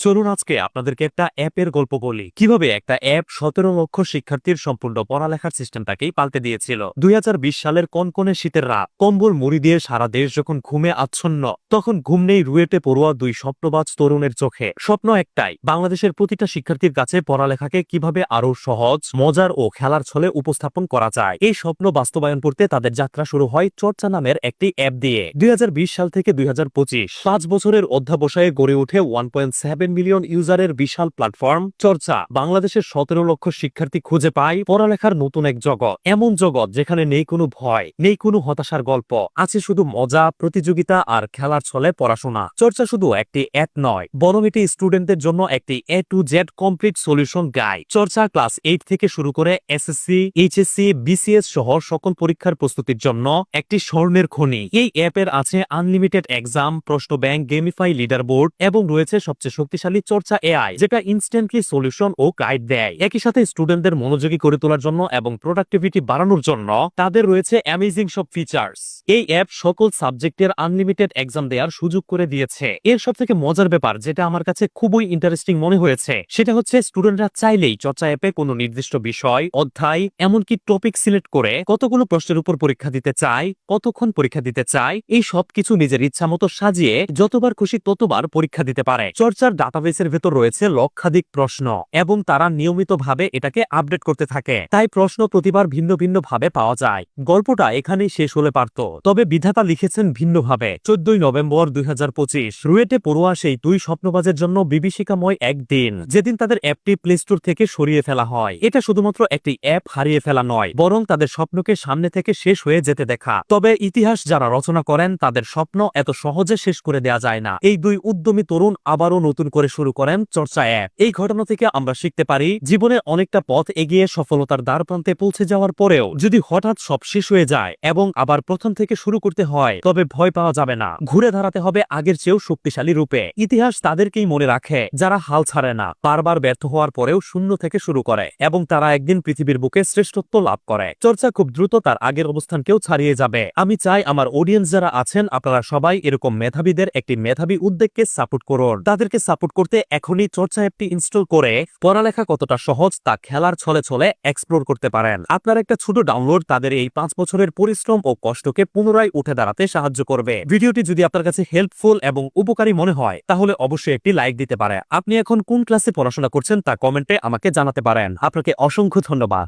চলুন আজকে আপনাদেরকে একটা অ্যাপের গল্প বলি। কিভাবে একটা অ্যাপ 17 লক্ষ শিক্ষার্থীর সম্পূর্ণ পড়ালেখার সিস্টেমটাকেই পাল্টে দিয়েছিল। 2020 সালের কনকনে শীতের রাত, কম্বল মুড়ি দিয়ে সারা দেশ যখন ঘুমে আচ্ছন্ন, তখন ঘুম নেই রুয়েটে পড়ুয়া দুই স্বপ্নবাজ তরুণের চোখে। স্বপ্ন একটাই, বাংলাদেশের প্রতিটা শিক্ষার্থীর কাছে পড়ালেখাকে কিভাবে আরো সহজ, মজার ও খেলার ছলে উপস্থাপন করা যায়। এই স্বপ্ন বাস্তবায়ন করতে তাদের যাত্রা শুরু হয় চর্চা নামের একটি অ্যাপ দিয়ে। 2020 সাল থেকে 2025 5 বছরের অধ্যাবসায়ে গড়ে ওঠে 1.7 মিলিয়ন ইউজারের বিশাল প্ল্যাটফর্ম চর্চা। বাংলাদেশের 17 লক্ষ শিক্ষার্থী খুঁজে পায় পড়ালেখার নতুন এক জগৎ, এমন জগৎ যেখানে নেই কোনো ভয়, নেই কোনো হতাশার গল্প, আছে শুধু মজা, প্রতিযোগিতা আর খেলার ছলে পড়াশোনা। চর্চা শুধু একটি অ্যাপ নয়, বরং এটি স্টুডেন্টদের জন্য একটি A to Z complete solution guide. চর্চা ক্লাস 8 থেকে শুরু করে এসএসসি, এইচএসসি, বিসিএস সহ সকল পরীক্ষার প্রস্তুতির জন্য একটি স্বর্ণের খনি। এই অ্যাপের আছে আনলিমিটেড এক্সাম, প্রশ্ন ব্যাংক, গেমিফাই লিডার বোর্ড এবং রয়েছে সবচেয়ে শক্তিশালী চর্চা এআই, যেটা ইনস্ট্যান্টলি সলিউশন ও গাইড দেয়। একই সাথে স্টুডেন্টদের মনোযোগী করে তোলার জন্য এবং প্রোডাক্টিভিটি বাড়ানোর জন্য তাদের রয়েছে অ্যামেজিং সব ফিচার্স। এই অ্যাপ সকল সাবজেক্টের আনলিমিটেড এক্সাম দেওয়ার সুযোগ করে দিয়েছে। এর সব থেকে মজার ব্যাপার, যেটা আমার কাছে খুবই ইন্টারেস্টিং মনে হয়েছে, সেটা হচ্ছে স্টুডেন্টরা চাইলেই চর্চা অ্যাপে কোনো নির্দিষ্ট বিষয়, অধ্যায়, এমনকি টপিক সিলেক্ট করে কতগুলো প্রশ্নের উপর পরীক্ষা দিতে চায়, কতক্ষণ পরীক্ষা দিতে চায়, এই সবকিছু নিজের ইচ্ছা মতো সাজিয়ে যতবার খুশি ততবার পরীক্ষা দিতে পারে। চর্চার ডাটাবেসের ভেতর রয়েছে লক্ষাধিক প্রশ্ন এবং তারা নিয়মিতভাবে এটাকে আপডেট করতে থাকে, তাই প্রশ্ন প্রতিবার ভিন্ন ভিন্ন ভাবে পাওয়া যায়। গল্পটা এখানেই শেষ হলে পারত, তবে বিধাতা লিখেছেন ভিন্নভাবে। 14 নভেম্বর 2025 রুয়েটে পড়ুয়া সেই দুই স্বপ্নবাজের জন্য বিভীষিকাময় একদিন, যেদিন তাদের অ্যাপটি প্লে স্টোর থেকে সরিয়ে ফেলা হয়। এটা শুধুমাত্র একটি অ্যাপ হারিয়ে ফেলা নয়, বরং তাদের স্বপ্নকে সামনে থেকে শেষ হয়ে যেতে দেখা। তবে ইতিহাস যারা রচনা করেন, তাদের স্বপ্ন এত সহজে শেষ করে দেয়া যায় না। এই দুই উদ্যমী তরুণ আবারও নতুন করে শুরু করেন চর্চা অ্যাপ। এই ঘটনা থেকে আমরা শিখতে পারি, জীবনে অনেকটা পথ এগিয়ে সফলতার দ্বার প্রান্তে পৌঁছে যাওয়ার পরেও যদি হঠাৎ সব শেষ হয়ে যায় এবং আবার প্রথম থেকে শুরু করতে হয়, তবে ভয় পাওয়া যাবে না, ঘুরে দাঁড়াতে হবে আগের চেয়েও শক্তিশালী রূপে। ইতিহাস তাদেরকেই মনে রাখে যারা হাল ছাড়ে না, বারবার ব্যর্থ হওয়ার পরেও শূন্য থেকে শুরু করে এবং তারা একদিন পৃথিবীর বুকে শ্রেষ্ঠত্ব লাভ করে। চর্চা খুব দ্রুত তার আগের অবস্থানকেও ছাড়িয়ে যাবে। আমি চাই আমার অডিয়েন্স যারা আছেন, আপনারা সবাই এরকম মেধাবীদের একটি মেধাবী উদ্যোগকে সাপোর্ট করুন। তাদেরকে সাপোর্ট করতে এখনই চর্চা অ্যাপটি ইনস্টল করে পড়ালেখা কতটা সহজ তা খেলার ছলে ছলে এক্সপ্লোর করতে পারেন। আপনার একটা ছোট ডাউনলোড তাদের এই 5 বছরের পরিশ্রম ও কষ্টকে পুনরায় উঠে দাঁড়াতে সাহায্য করবে। ভিডিওটি যদি আপনার কাছে হেল্পফুল এবং উপকারী মনে হয়, তাহলে অবশ্যই একটি লাইক দিতে পারে। আপনি এখন কোন ক্লাসে পড়াশোনা করছেন তা কমেন্টে আমাকে জানাতে পারেন। আপনাকে অসংখ্য ধন্যবাদ।